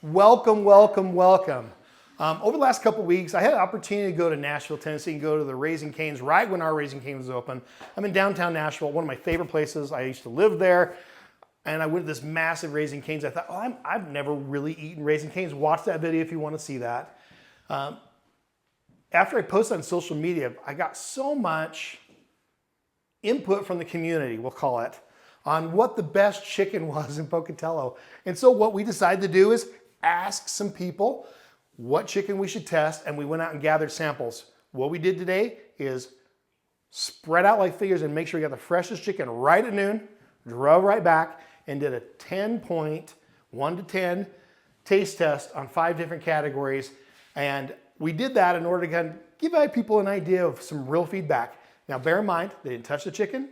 Welcome, welcome, welcome. Over the last couple weeks, I had an opportunity to go to Nashville, Tennessee and go to the Raising Cane's right when our Raising Cane's was open. I'm in downtown Nashville, one of my favorite places. I used to live there. And I went to this massive Raising Cane's. I thought, oh, I've never really eaten Raising Cane's. Watch that video if you want to see that. After I posted on social media, I got so much input from the community, we'll call it, on what the best chicken was in Pocatello. And so what we decided to do is ask some people what chicken we should test, and we went out and gathered samples. What we did today is spread out like figures and make sure we got the freshest chicken right at noon, drove right back, and did a 10-point, 1 to 10 taste test on 5 different categories. And we did that in order to kind of give people an idea of some real feedback. Now bear in mind, they didn't touch the chicken.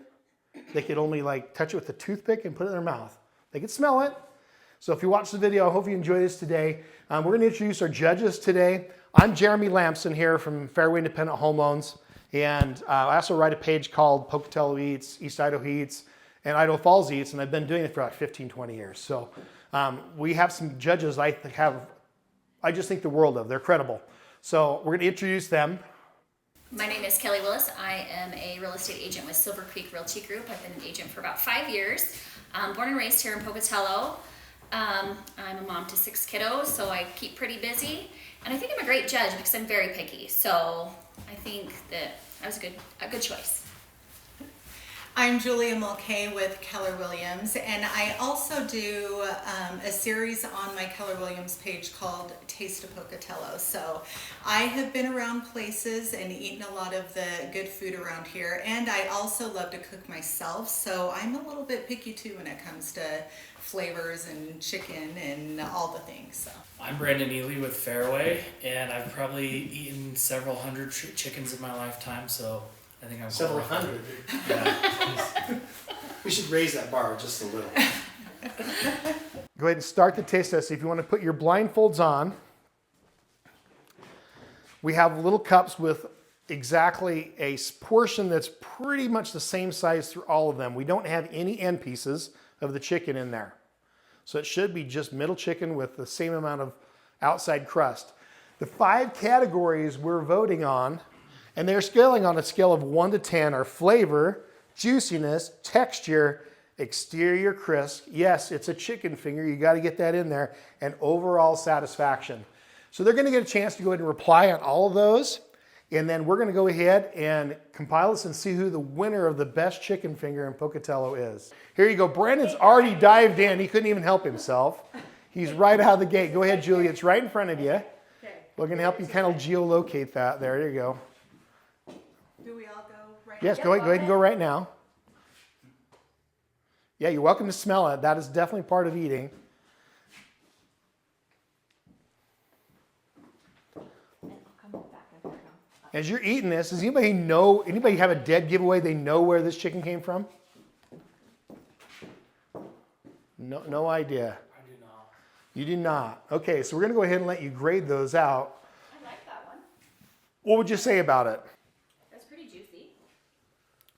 They could only touch it with a toothpick and put it in their mouth. They could smell it. So if you watch the video, I hope you enjoy this today. We're going to introduce our judges today. I'm Jeremy Lampson here from Fairway Independent Home Loans. And I also write a page called Pocatello Eats, East Idaho Eats, and Idaho Falls Eats. And I've been doing it for about 15, 20 years. So we have some judges I just think the world of. They're credible. So we're going to introduce them. My name is Kelly Willis. I am a real estate agent with Silver Creek Realty Group. I've been an agent for about 5 years. Born and raised here in Pocatello. I'm a mom to 6 kiddos, so I keep pretty busy. And I think I'm a great judge because I'm very picky. So I think that I was a good choice. I'm Julia Mulcahy with Keller Williams, and I also do a series on my Keller Williams page called Taste of Pocatello. So I have been around places and eaten a lot of the good food around here, and I also love to cook myself, so I'm a little bit picky too when it comes to flavors and chicken and all the things. So. I'm Brandon Ely with Fairway, and I've probably eaten several hundred chickens in my lifetime, so I think I'm Several hundred. Yeah. We should raise that bar just a little. Go ahead and start the taste test. If you want to put your blindfolds on, we have little cups with exactly a portion that's pretty much the same size through all of them. We don't have any end pieces of the chicken in there. So it should be just middle chicken with the same amount of outside crust. The 5 categories we're voting on, and they're scaling on a scale of 1 to 10, are flavor, juiciness, texture, exterior crisp. Yes, it's a chicken finger. You got to get that in there. And overall satisfaction. So they're going to get a chance to go ahead and reply on all of those. And then we're going to go ahead and compile this and see who the winner of the best chicken finger in Pocatello is. Here you go. Brandon's already dived in. He couldn't even help himself. He's right out of the gate. Go ahead, Julia. It's right in front of you. Okay. We're going to help you kind of geolocate that. There you go. Do we all go right Yes, now? go ahead and go right now. Yeah, you're welcome to smell it. That is definitely part of eating. As you're eating this, does anybody have a dead giveaway they know where this chicken came from? No idea. I do not. You do not. Okay, so we're going to go ahead and let you grade those out. I like that one. What would you say about it? That's pretty juicy.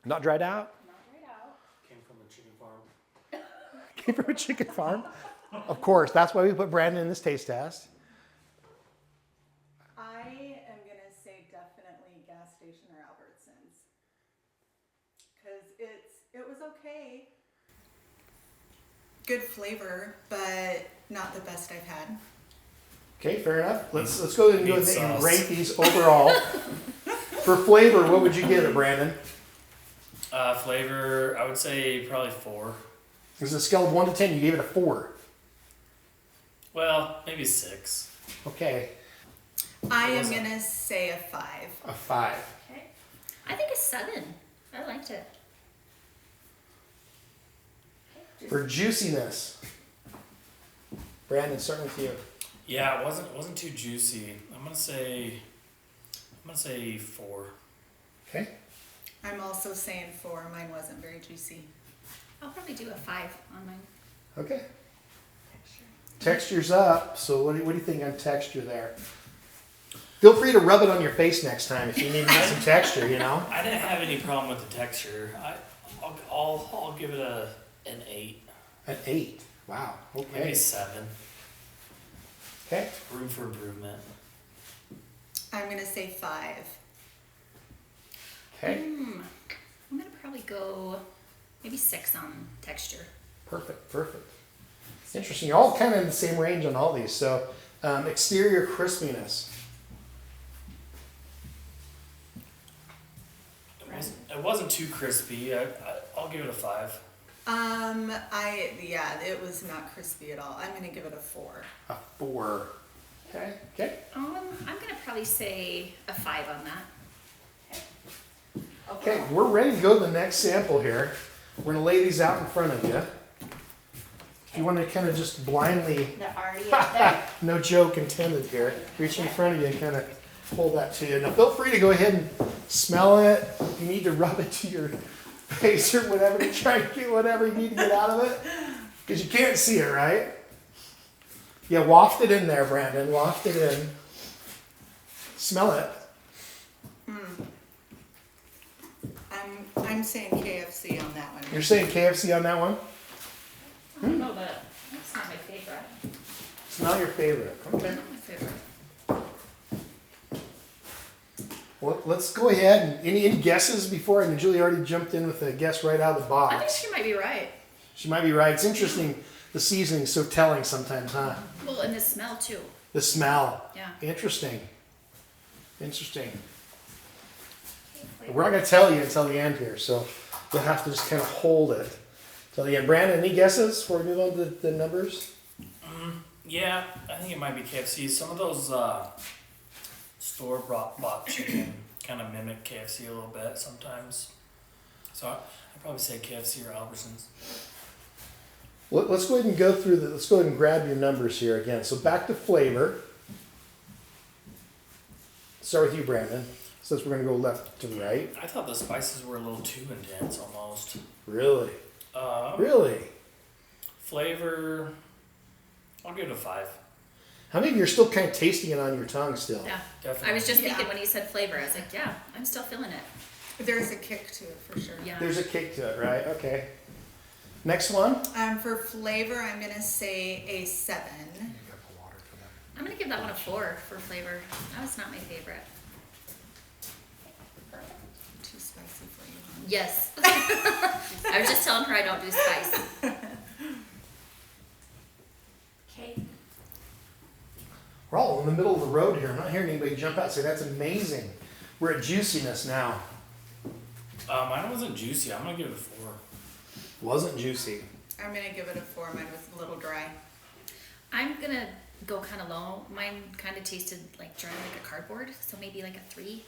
Not dried out? Not right out. Came from a chicken farm. Came from a chicken farm? Of course, that's why we put Brandon in this taste test. I am going to say definitely gas station or Albertsons. Because it was okay. Good flavor, but not the best I've had. Okay, fair enough. Let's go ahead and Meat sauce. rank these overall. For flavor, what would you give it, Brandon? Flavor, I would say probably 4. There's a scale of 1 to 10. You gave it a 4. Well, maybe 6. Okay, I am going to say a 5. a 5. Okay. I think a 7. I liked it. For juiciness, Brandon, starting with you. Yeah, it wasn't too juicy. I'm gonna say 4. Okay. I'm also saying 4. Mine wasn't very juicy. I'll probably do a 5 on mine. Okay. Texture's up. So what do you think on texture there? Feel free to rub it on your face next time if you need some texture. You know. I didn't have any problem with the texture. I'll give it an 8. An 8. Wow. Okay. Maybe 7. Okay. Room for improvement. I'm gonna say 5. Okay. I'm gonna probably go maybe 6 on texture. Perfect. Interesting. You're all kind of in the same range on all these. So, exterior crispiness. It wasn't too crispy. I'll give it a 5. It was not crispy at all. I'm gonna give it a 4. A 4. Okay. I'm gonna probably say a 5 on that. Okay, we're ready to go to the next sample here. We're gonna lay these out in front of you. If you want to kind of just blindly, They're already up there. no joke intended here, reach in front of you and kind of hold that to you. Now feel free to go ahead and smell it. You need to rub it to your face or whatever to try and get whatever you need to get out of it. Because you can't see it, right? Yeah, waft it in there, Brandon. Waft it in. Smell it. I'm saying KFC on that one. You're saying KFC on that one? I don't know, but that's not my favorite. It's not your favorite. Okay. Not my favorite. Well, let's go ahead and any guesses before? I mean, Julie already jumped in with a guess right out of the I think box. she might be right. She might be right. It's interesting. The seasoning's so telling sometimes, huh? Well, and the smell too. The smell. Yeah. Interesting. We're not going to tell you until the end here, so you'll have to just kind of hold it till the end. Brandon, any guesses before we move on to the numbers? Yeah, I think it might be KFC. Some of those store-bought chicken kind of mimic KFC a little bit sometimes. So I'd probably say KFC or Albertsons. Let's go ahead and go through let's go ahead and grab your numbers here again. So back to flavor. Start with you, Brandon, since we're going to go left to right. I thought the spices were a little too intense almost. Really? Uh, Really? Flavor, I'll give it a 5. How many of you are still kind of tasting it on your tongue still? Yeah. Definitely. I was just Yeah. thinking when he said flavor, I was like, yeah, I'm still feeling it. There's a kick to it for sure. Yeah. There's a kick to it, right? Okay. Next one. For flavor, I'm gonna say a 7. I'm gonna give that one a 4 for flavor. That was not my favorite. Too spicy for you. Huh? Yes. I was just telling her I don't do spice. Okay. We're all in the middle of the road here. I'm not hearing anybody jump out and say, that's amazing. We're at juiciness now. Mine wasn't juicy. I'm going to give it a 4. Wasn't juicy. I'm gonna give it a 4. Mine was a little dry. I'm gonna go kind of low. Mine kind of tasted like dry, like a cardboard. So maybe like a 3.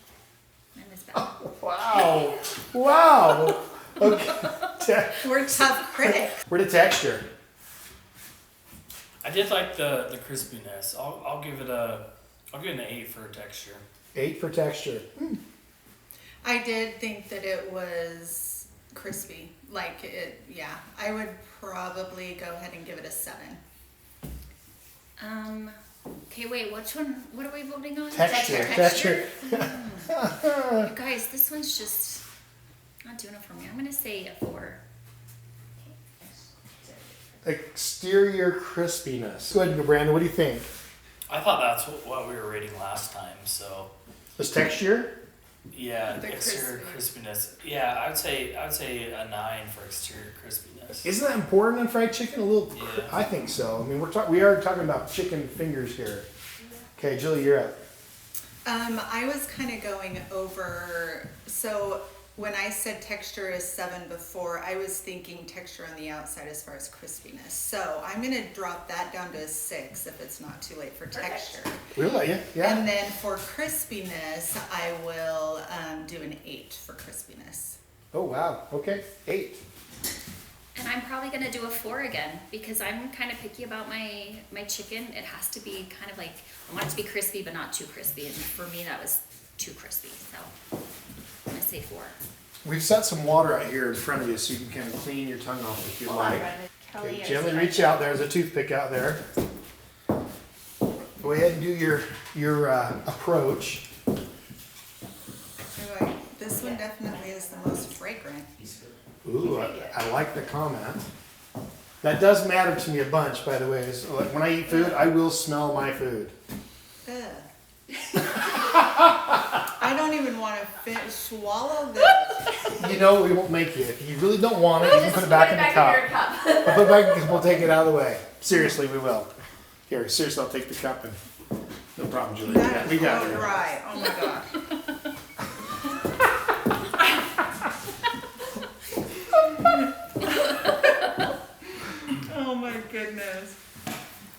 Mine was bad. Wow. Wow. Okay. We're tough critics. We're to texture. I did like the crispiness. I'll give it an 8 for texture. 8 for texture. I did think that it was crispy. Like it, yeah. I would probably go ahead and give it a 7. Okay, wait, which one? What are we voting on? Texture. You guys, this one's just not doing it for me. I'm gonna say a 4. Exterior crispiness. Go ahead and go, Brandon. What do you think? I thought that's what we were rating last time. So This texture? yeah, The exterior crispiness. Yeah, I would say a 9 for exterior crispiness. Isn't that important in fried chicken? A little. Yeah. I think so. I mean, we are talking about chicken fingers here. Okay, Julie, you're up. I was kind of going over, so when I said texture is 7 before, I was thinking texture on the outside as far as crispiness. So I'm gonna drop that down to a 6 if it's not too late for texture. We'll let you. Yeah. And then for crispiness, I will do an 8 for crispiness. Oh wow. Okay. 8. And I'm probably gonna do a 4 again because I'm kind of picky about my chicken. It has to be kind of like, I want it to be crispy but not too crispy. And for me, that was too crispy. So I'm gonna say 4. We've set some water out here in front of you so you can kind of clean your tongue off if you like. Okay, gently reach out. There's a toothpick out there. Go ahead and do your approach. Anyway, this one definitely is the most fragrant. Ooh, I like the comment. That does matter to me a bunch, by the way. So, like, when I eat food, I will smell my food. Ugh. I don't even want to swallow this. You know, we won't make you. If you really don't want it, you can put it back in the cup. We'll put it back, we'll take it out of the way. Seriously, we will. Here, seriously, I'll take the cup and no problem, Julie. That We is got so it. dry. Oh my gosh. Oh my goodness.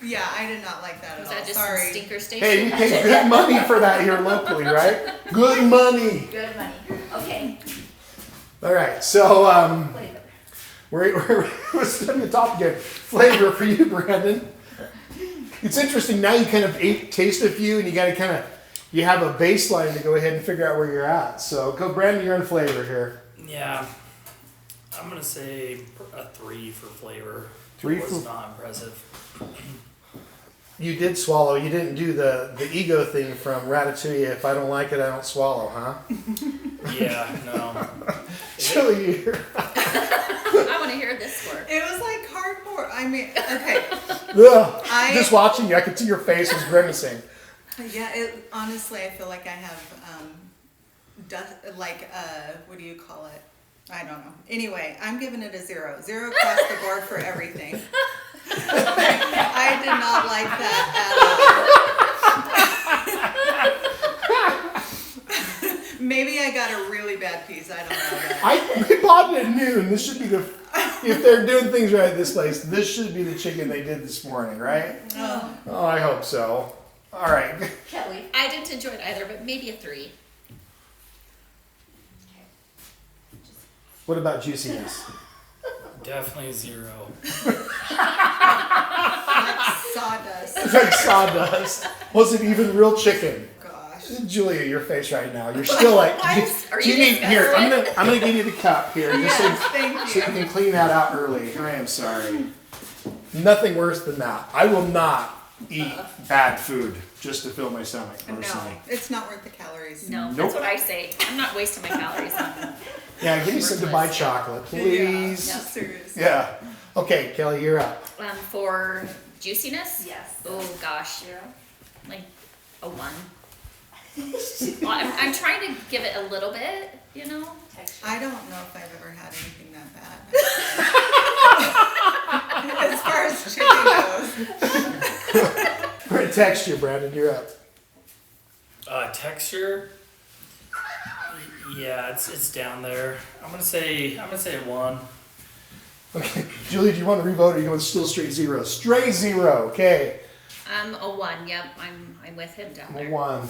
Yeah, I did not like that at Is all. that just Sorry. some stinker station? Hey, we pay good money for that here locally, right? Good money. Good money. Okay. All right, so Flavor. we're starting the top again. Flavor for you, Brandon. It's interesting now. You kind of taste a few, and you got to kind of you have a baseline to go ahead and figure out where you're at. So go, Brandon. You're in flavor here. Yeah, I'm gonna say a 3 for flavor. 3 It was for- not impressive. You did swallow. You didn't do the ego thing from Ratatouille. If I don't like it, I don't swallow, huh? Yeah, no. Chili. I want to hear this word. It was like cardboard. I mean, okay. Ugh. I- Just watching you, I could see your face was grimacing. Yeah, honestly, I feel like I have, what do you call it? I don't know. Anyway, I'm giving it a 0. 0 across the board for everything. I did not like that at all. Maybe I got a really bad piece. I don't know. We bought it at noon. This should be if they're doing things right at this place, this should be the chicken they did this morning, right? Oh. Oh, I hope so. All right. Kelly. I didn't enjoy it either, but maybe a 3. What about juiciness? Definitely 0. Sawdust. It's like sawdust. Was it even real chicken? Gosh. Julia, your face right now. You're still like. Are do you need here? disgusted? I'm gonna give you the cup here, just Yes, so thank you you. can clean that out early. I am sorry. Nothing worse than that. I will not eat bad food just to fill my stomach. No, Personally. it's not worth the calories. No, Nope. that's what I say. I'm not wasting my calories on Yeah, give me some Dubai chocolate, please. Yeah, seriously. Yeah. Okay, Kelly, you're up. For juiciness? Yes. Oh gosh, 0. like a 1. Well, I'm trying to give it a little bit, you know. Texture. I don't know if I've ever had anything that bad. As far as chicken goes. For texture, Brandon, you're up. Texture. Yeah, it's down there. I'm gonna say a 1. Okay, Julie, do you want to revote or are you going still straight 0? Straight 0, okay. A 1. Yep, I'm with him down A there. 1.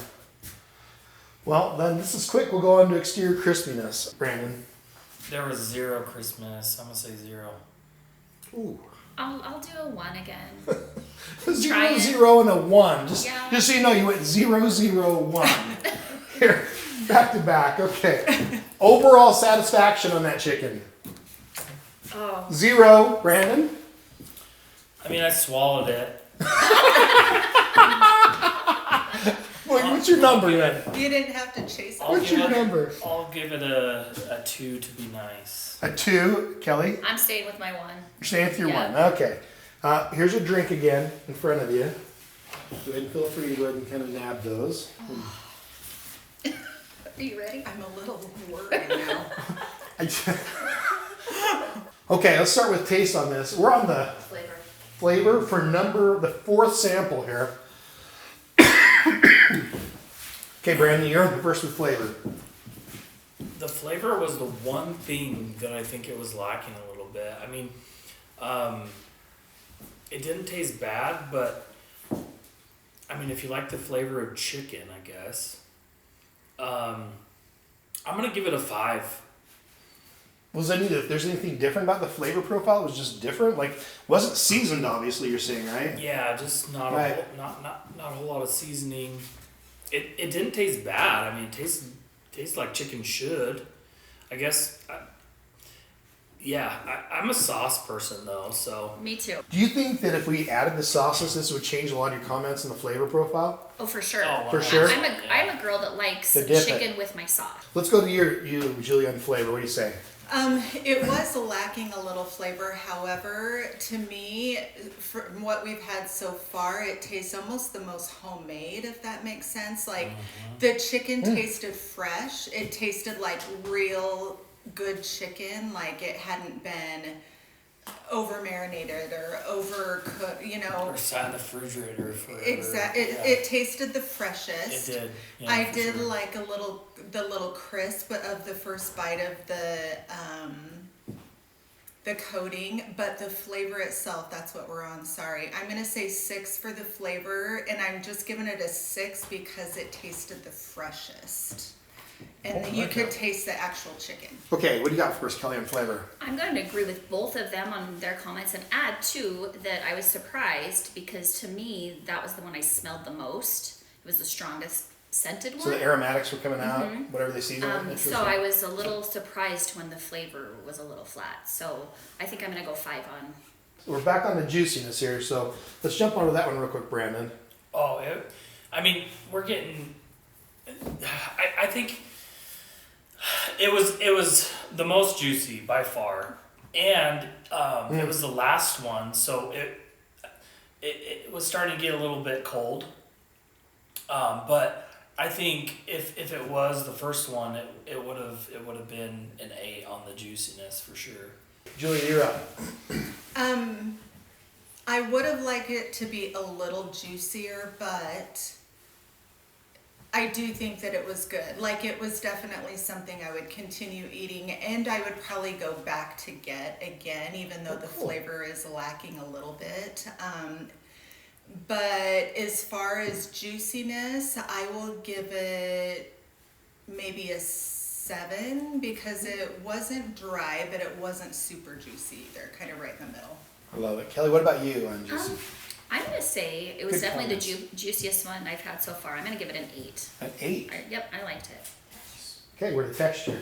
Well, then this is quick. We'll go on to exterior crispiness. Brandon. There was 0 Christmas. I'm gonna say 0. Ooh. I'll do a 1 again. 0, Try it. 0, and a 1. Yeah. Just so you know, you went 0, 0, 1. Here, back to back. Okay. Overall satisfaction on that chicken. Oh. 0, Brandon. I mean, I swallowed it. Wait, what's your number then? You didn't have to chase it. What's your number? I'll give it a 2 to be nice. A 2, Kelly. I'm staying with my 1. You're staying with your Yeah. 1. Okay. Here's a drink again in front of you. Go ahead and feel free to go ahead and kind of nab those. Are you ready? I'm a little worried now. Okay, let's start with taste on this. We're on the Flavor. flavor for the 4th sample here. Okay, Brandon, you're on first with flavor. The flavor was the one thing that I think it was lacking a little bit. I mean, it didn't taste bad, but I mean, if you like the flavor of chicken, I guess. I'm gonna give it a 5. If there's anything different about the flavor profile, it was just different. Like, wasn't seasoned, obviously. You're saying, right? Yeah, just not Right. not a whole lot of seasoning. It didn't taste bad. I mean, it tastes like chicken should. I guess. I'm a sauce person though, so. Me too. Do you think that if we added the sauces, this would change a lot of your comments on the flavor profile? Oh, for sure. Oh, For sure? I'm a girl that likes To dip it. chicken with my sauce. Let's go to you, Julie, on flavor. What do you say? It was lacking a little flavor. However, to me, from what we've had so far, it tastes almost the most homemade, if that makes sense. Like the chicken tasted fresh. It tasted like real good chicken. Like it hadn't been over marinated or overcooked, you know. Or sat in the refrigerator forever. Exactly. It tasted the freshest. It did. Yeah, I for did sure. like the little crisp of the first bite of the coating, but the flavor itself, that's what we're on. Sorry. I'm going to say 6 for the flavor, and I'm just giving it a 6 because it tasted the freshest. And Oh, you okay. could taste the actual chicken. Okay, what do you got for us, Kelly, on flavor? I'm going to agree with both of them on their comments and add too that I was surprised because to me that was the one I smelled the most. It was the strongest scented one. So the aromatics were coming out, whatever they seasoned it. So Interesting. I was a little surprised when the flavor was a little flat. So I think I'm going to go 5 on. We're back on the juiciness here, so let's jump onto that one real quick, Brandon. Oh, I mean, we're getting. I think it was the most juicy by far, and it was the last one, so it was starting to get a little bit cold. But I think if it was the first one, it would have been an 8 on the juiciness for sure. Julia, you're up. I would have liked it to be a little juicier, but I do think that it was good. Like, it was definitely something I would continue eating, and I would probably go back to get again, even though the flavor is lacking a little bit. But as far as juiciness, I will give it maybe a 7 because it wasn't dry, but it wasn't super juicy either, kind of right in the middle. I love it. Kelly, what about you on juicy? I'm going to say it was Good definitely comments. the juiciest one I've had so far. I'm going to give it an 8. An 8. Yep, I liked it. Okay, we're the texture.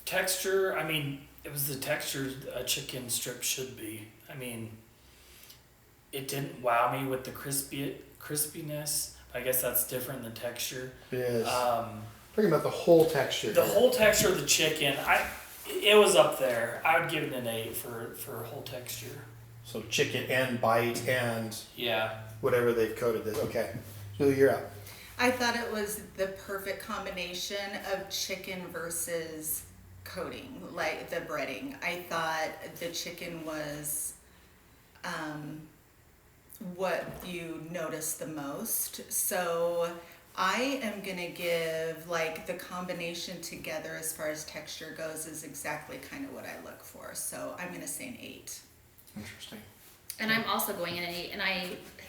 Texture, I mean, it was the texture a chicken strip should be. I mean, it didn't wow me with the crispiness. I guess that's different than texture. It is. Talking about the whole texture. The whole texture of the chicken, it was up there. I would give it an 8 for whole texture. So chicken and bite and Yeah. whatever they've coated this. Okay. Julia, you're up. I thought it was the perfect combination of chicken versus coating, like the breading. I thought the chicken was what you noticed the most. So I am gonna give, like, the combination together as far as texture goes is exactly kind of what I look for. So I'm gonna say an 8. Interesting. And I'm also going in an 8, and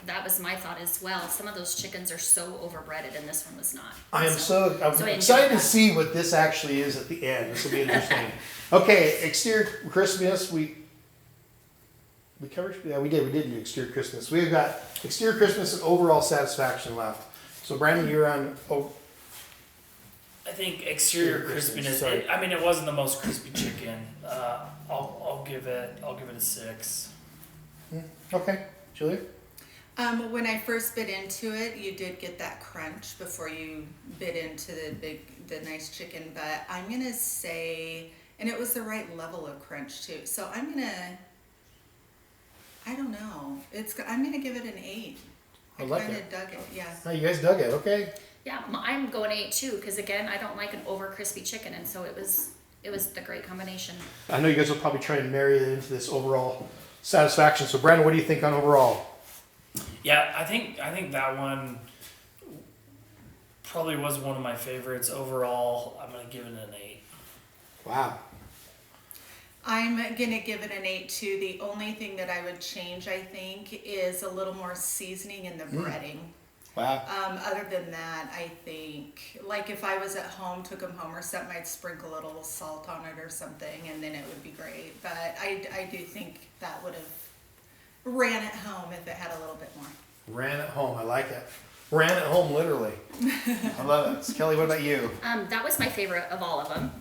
that was my thought as well. Some of those chickens are so overbreaded, and this one was not. I'm I enjoyed excited to that. see what this actually is at the end. This will be interesting. Okay, exterior crispiness. We covered. Yeah, we did. We did do exterior crispiness. We've got exterior crispiness and overall satisfaction left. So Brandon, you're on. Oh, I think exterior Crispiness, crispiness. sorry. I mean, it wasn't the most crispy chicken. I'll give it a 6. okay, Julia. When I first bit into it, you did get that crunch before you bit into the nice chicken, but I'm gonna say, and it was the right level of crunch too. So I don't know. I'm gonna give it an 8. I like kind it. of dug it, yeah. Oh, you guys dug it. Okay. Yeah, I'm going 8 too, because again, I don't like an over crispy chicken, and so it was the great combination. I know you guys will probably try and marry it into this overall satisfaction. So Brandon, what do you think on overall? Yeah, I think that one probably was one of my favorites overall. I'm gonna give it an 8. Wow. I'm gonna give it an 8 too. The only thing that I would change, I think, is a little more seasoning in the breading. Wow. Other than that, I think, like, if I was at home, took them home or something, I'd sprinkle a little salt on it or something, and then it would be great. But I do think that would have ran at home if it had a little bit more. Ran at home. I like it. Ran at home, literally. I love it. So Kelly, what about you? That was my favorite of all of them.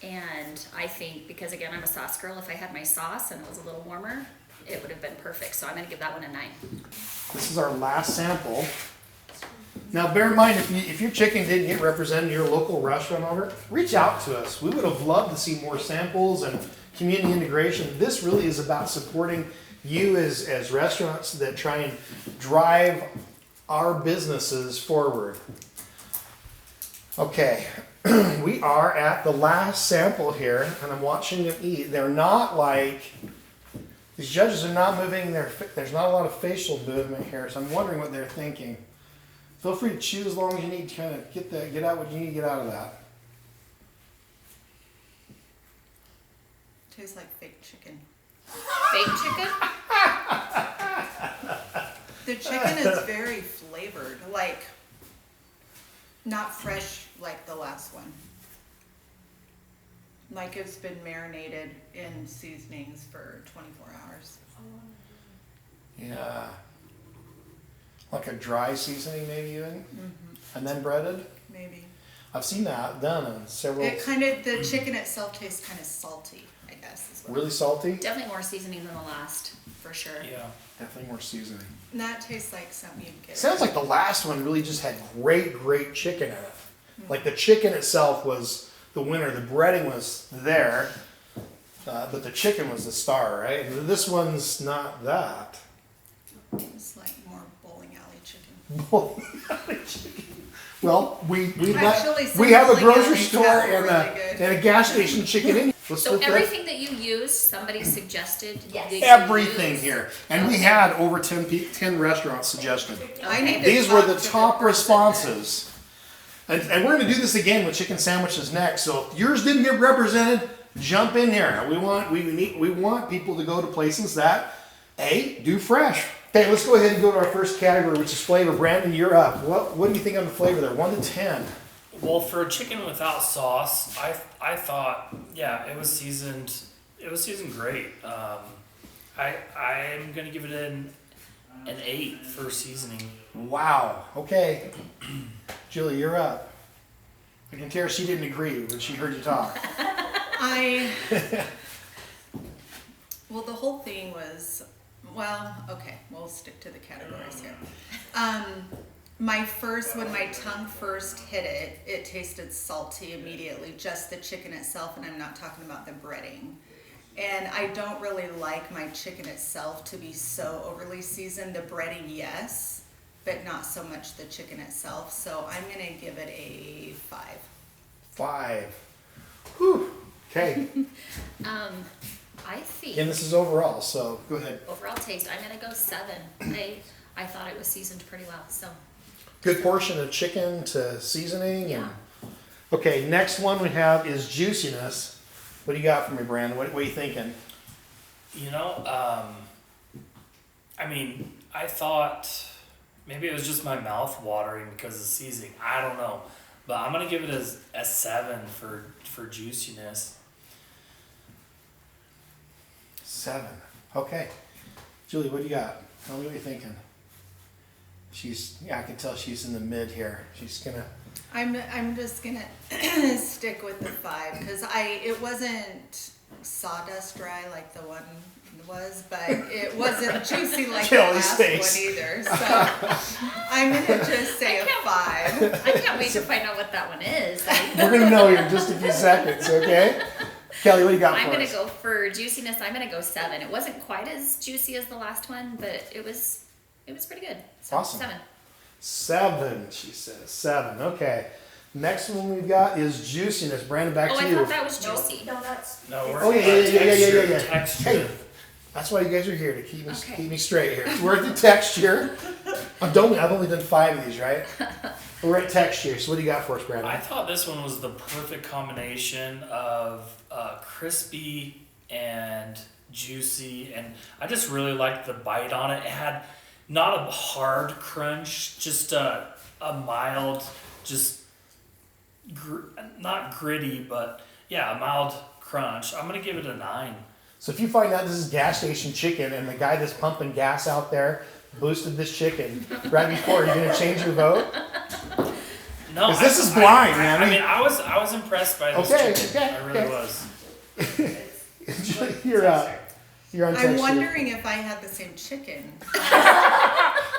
And I think, because again, I'm a sauce girl, if I had my sauce and it was a little warmer, it would have been perfect. So I'm going to give that one a 9. This is our last sample. Now, bear in mind, if your chicken didn't get represented in your local restaurant owner, reach out to us. We would have loved to see more samples and community integration. This really is about supporting you as restaurants that try and drive our businesses forward. Okay, we are at the last sample here, and I'm watching them eat. They're not like, these judges are not moving there's not a lot of facial movement here, so I'm wondering what they're thinking. Feel free to chew as long as you need to kind of get out what you need to get out of that. Tastes like fake chicken. Fake chicken? The chicken is very flavored, like not fresh like the last one. Like it's been marinated in seasonings for 24 hours. Yeah. Like a dry seasoning maybe even? And then breaded? Maybe. I've seen that done on several. The chicken itself tastes kind of salty, I guess. Is what Really salty? Definitely more seasoning than the last, for sure. Yeah. Definitely more seasoning. And that tastes like something you'd get. Sounds like the last one really just had great chicken in it. Like the chicken itself was the winner. The breading was there, but the chicken was the star, right? This one's not that. It's like more bowling alley chicken. Well, we Actually, some have a bowling grocery alleys store have and really good. a gas station chicken in. Let's So look at everything that you used, somebody suggested that you everything use? here, and we had over 10 restaurants suggested. I need to These were talk the to the top person. responses. And we're going to do this again with chicken sandwiches next. So if yours didn't get represented, jump in here. We want people to go to places that do fresh. Okay, let's go ahead and go to our first category, which is flavor. Brandon, you're up. What do you think on the flavor there? 1 to 10. Well, for a chicken without sauce, I thought, yeah, it was seasoned. It was seasoned great. I'm gonna give it an 8 for seasoning. Wow. Okay. Julie, you're up. I can tell she didn't agree when she heard you talk. Well, the whole thing was, okay, we'll stick to the categories here. When my tongue first hit it, it tasted salty immediately, just the chicken itself, and I'm not talking about the breading. And I don't really like my chicken itself to be so overly seasoned. The breading, yes, but not so much the chicken itself. So I'm gonna give it a 5. 5. Whew. Okay. I think And this is overall, so go ahead. overall taste, I'm gonna go 7. I thought it was seasoned pretty well, so. Good portion of chicken to seasoning. Yeah. Okay, next one we have is juiciness. What do you got for me, Brandon? What are you thinking? You know, I mean, I thought maybe it was just my mouth watering because of seasoning. I don't know, but I'm gonna give it a 7 for juiciness. 7. Okay. Julie, what do you got? Tell me what you're thinking. I can tell she's in the mid here. She's gonna. I'm just gonna stick with the 5 because it wasn't sawdust dry like the one was, but it wasn't juicy like the Kelly's last face. one either. So I'm gonna just say a 5. I can't wait to find out what that one is. We're gonna know here in just a few seconds. Okay. Kelly, what do you got I'm for gonna us? go for juiciness. I'm gonna go 7. It wasn't quite as juicy as the last one, but it was pretty good. So Awesome. 7. 7, she says. 7. Okay. Next one we've got is juiciness. Brandon, back Oh, to I you. thought that was juicy. No, that's. No, we're Oh, yeah. texture. Hey, that's why you guys are here, to keep Okay. me straight here. We're at the texture. I've only done 5 of these, right? We're at texture. So what do you got for us, Brandon? I thought this one was the perfect combination of crispy and juicy, and I just really liked the bite on it. It had not a hard crunch, just a mild, just not gritty, but yeah, a mild crunch. I'm gonna give it a 9. So if you find out this is gas station chicken and the guy that's pumping gas out there boosted this chicken right before, are you going to change your vote? No, 'Cause this is blind, man. I mean, I was impressed by this chicken. I really was. You're on I'm texture. wondering if I had the same chicken.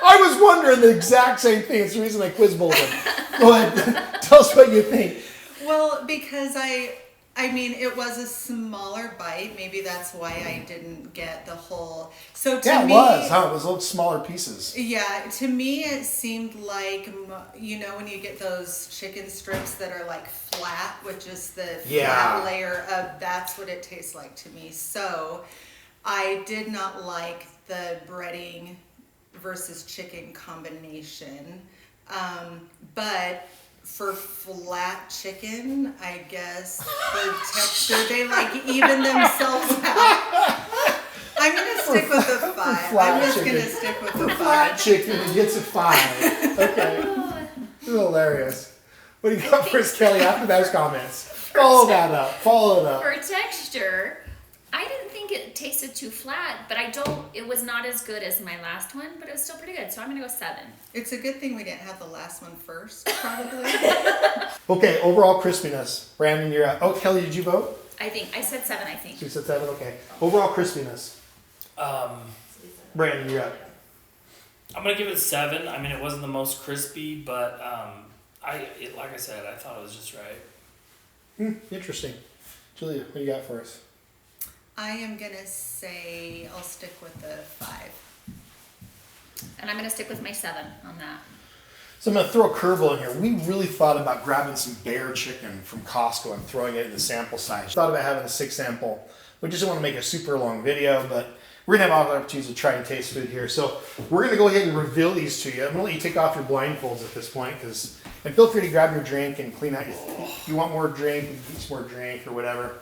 I was wondering the exact same thing. It's the reason I quiz bowled him. Go ahead. Tell us what you think. Well, because I mean, it was a smaller bite. Maybe that's why I didn't get the whole. So to Yeah, it me, was. Huh? It was little smaller pieces. yeah, to me it seemed like you know when you get those chicken strips that are like flat with just the Yeah. flat layer of that's what it tastes like to me. So I did not like the breading versus chicken combination, but. For flat chicken, I guess for texture, they like even themselves out. I'm gonna stick with the 5. I'm just chicken. gonna stick with the Flat 5. chicken, it gets a 5. Okay. This is hilarious. What do you got for us, Kelly, after those comments? Follow that up. Follow it up. For texture, I didn't think it tasted too flat, but it was not as good as my last one, but it was still pretty good. So I'm gonna go 7. It's a good thing we didn't have the last one first, probably. Okay, overall crispiness. Brandon, you're up. Oh, Kelly, did you vote? I said 7, I think. She said 7, okay. Overall crispiness. Brandon, you're up. I'm gonna give it 7. I mean, it wasn't the most crispy, but like I said, I thought it was just right. Interesting. Julia, what do you got for us? I am gonna say I'll stick with the 5. And I'm gonna stick with my 7 on that. So I'm going to throw a curveball in here. We really thought about grabbing some bear chicken from Costco and throwing it in the sample size. Thought about having a 6 sample. We just didn't want to make a super long video, but we're going to have other opportunities to try and taste food here. So we're going to go ahead and reveal these to you. I'm going to let you take off your blindfolds at this point, and feel free to grab your drink and clean out. If you want more drink, you can get some more drink or whatever.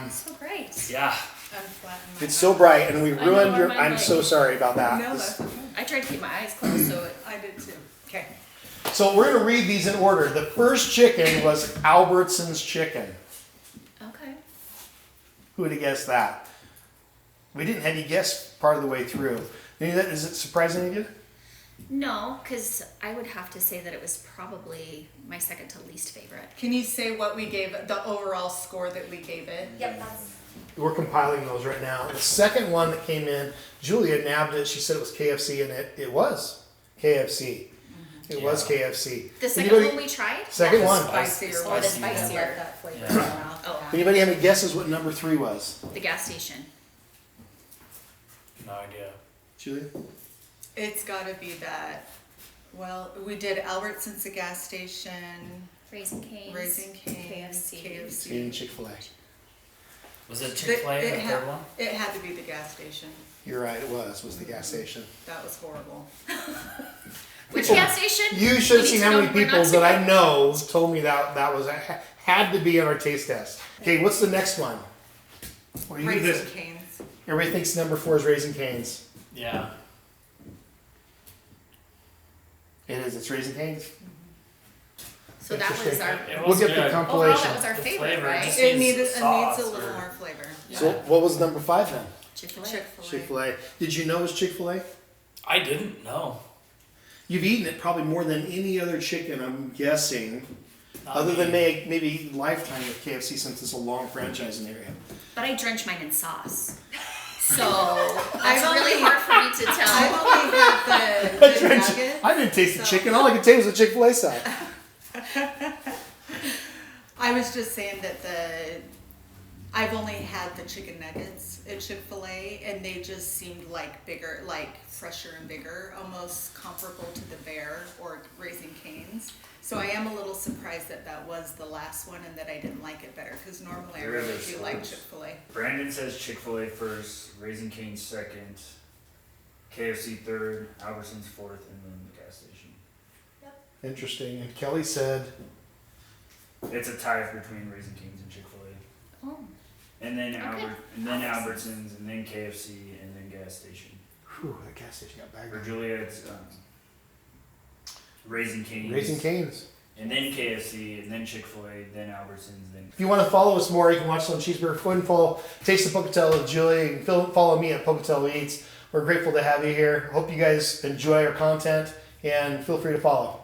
So great. Yeah. Unflatten my It's so bright, and we I know, ruined your. mine I'm might- so sorry about that. No, that's okay. I tried to keep my eyes closed, so I did too. Okay. So we're going to read these in order. The first chicken was Albertson's chicken. okay. Who would have guessed that? We didn't have you guess part of the way through. Is it surprising to you? No, because I would have to say that it was probably my second to least favorite. Can you say what we gave it, the overall score that we gave it? Yep, that's. We're compiling those right now. The second one that came in, Julia nabbed it. She said it was KFC, and it was KFC. It was KFC. The second Anybody- one we tried? Second one. Spicier Oh, one. the I spicier. love that flavor Yeah. in my mouth. Oh. Yeah. Anybody have any guesses what number 3 was? The gas station. No idea. Julia? It's gotta be that. Well, we did Albertsons, a gas station, Raising Cane's. Raising Cane's, KFC. KFC. And Chick-fil-A. Was it Chick-fil-A It the had- third one? It had to be the gas station. You're right, it was the gas station. That was horrible. Which gas station? You should have We seen need how to many know we're people not that I together. know told me that was had to be on our taste test. Okay, what's the next one? What do you Raising think? Cane's. Everybody thinks number 4 is Raising Cane's. Yeah. It is. It's Raising Cane's. So that was Interesting. our. It We'll was get the good. Overall, compilation. that was our The favorite, flavor right? just- It needs a sauce little or- more flavor. So what was number 5 then? Chick-fil-A. Chick-fil-A. Chick-fil-A. Did you know it was Chick-fil-A? I didn't know. You've eaten it probably more than any other chicken, I'm guessing, Not other me. than maybe Lifetime with KFC since it's a long franchise in the area. But I drench mine in sauce. So I've that's really only- hard for me to tell. I've only had the nuggets. I didn't taste the so- chicken. All I could taste was the Chick-fil-A side. I was just saying that I've only had the chicken nuggets at Chick-fil-A, and they just seemed like bigger, like fresher and bigger, almost comparable to the Bear or Raising Cane's. So I am a little surprised that that was the last one and that I didn't like it better, because normally I There really it is. do like Chick-fil-A. Brandon says Chick-fil-A first, Raising Cane's second, KFC third, Albertsons fourth, and then the gas station. Interesting. And Kelly said, It's a tie between Raising Cane's and Chick-fil-A. Oh. And then Okay. Albertsons, and then KFC, and then gas station. whew, the gas station got For bagged. Julia, it's Raising Cane's. Raising Cane's. And then KFC, and then Chick-fil-A, then Albertsons, then. If you want to follow us more, you can watch some cheeseburger. Go ahead and follow Taste of Pocatello with Julie. You can follow me at Pocatello Eats. We're grateful to have you here. Hope you guys enjoy our content and feel free to follow.